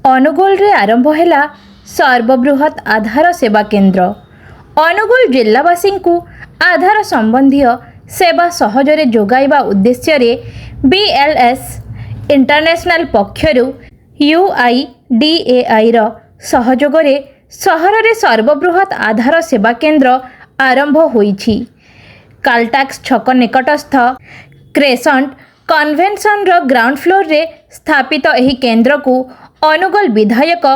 अनुगुल रे आरंभ हैला सर्वबृहत आधार सेवा केन्द्र। अनुगुल जिल्लावासी को आधार संबंधी सेवा सहजरे जोगाइबा उद्देश्य रे BLS इंटरनेशनल पक्षरु UIDAI रो सहयोगरे सहर रे सर्वबृहत आधार सेवा केन्द्र आरंभ होईछि। कालटाक्स छक निकटस्थ क्रेसेंट कन्वेंशन रो ग्राउंड फ्लोर रे स्थापित एही केन्द्र को अनुगुल विधायक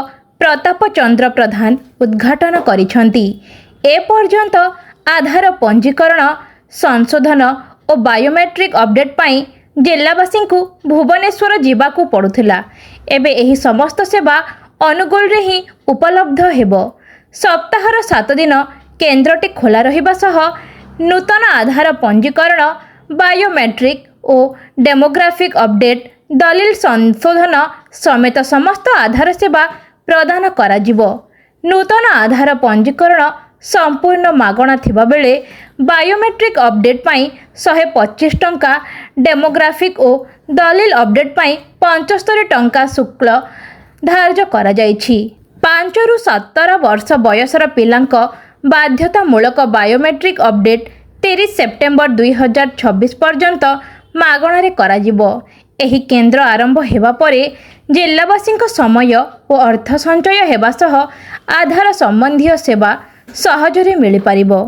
प्रताप चंद्र प्रधान उद्घाटन करिसेंती। ए पर्यंत आधार पंजीकरण संशोधन और बायोमेट्रिक अपडेट पाई जिल्लावासी को भुवनेश्वर जीवाकू पड़ुथिला। एबे एही समस्त सेवा अनुगुल रे ही उपलब्ध हेबो। सप्ताहर 7 दिन केन्द्रटी खोला रहिबा सह नूतन आधार पंजीकरण बायोमेट्रिक और डेमोग्राफिक अपडेट दलिल संशोधन समेत समस्त आधार सेवा प्रदान कराजिबो। नूतन आधार पंजीकरण संपूर्ण मागणा थिबा बेले बायोमेट्रिक अपडेट पाई 125 टंका, डेमोग्राफिक और दलिल अपडेट पाई 75 टंका शुल्क धार्य करा जायछि। 5 रु 17 वर्ष बयसर पिलांक बाध्यतामूलक बायोमेट्रिक अपडेट 30 सेप्टेम्बर 2026 पर्यंत मागणारे कराजिबो। एही केन्द्र आरंभ हेबा परे जिल्लावासी समय और अर्थ संचय हेबा सह आधार संबंधी सेवा सहजरे मिल पारिबो।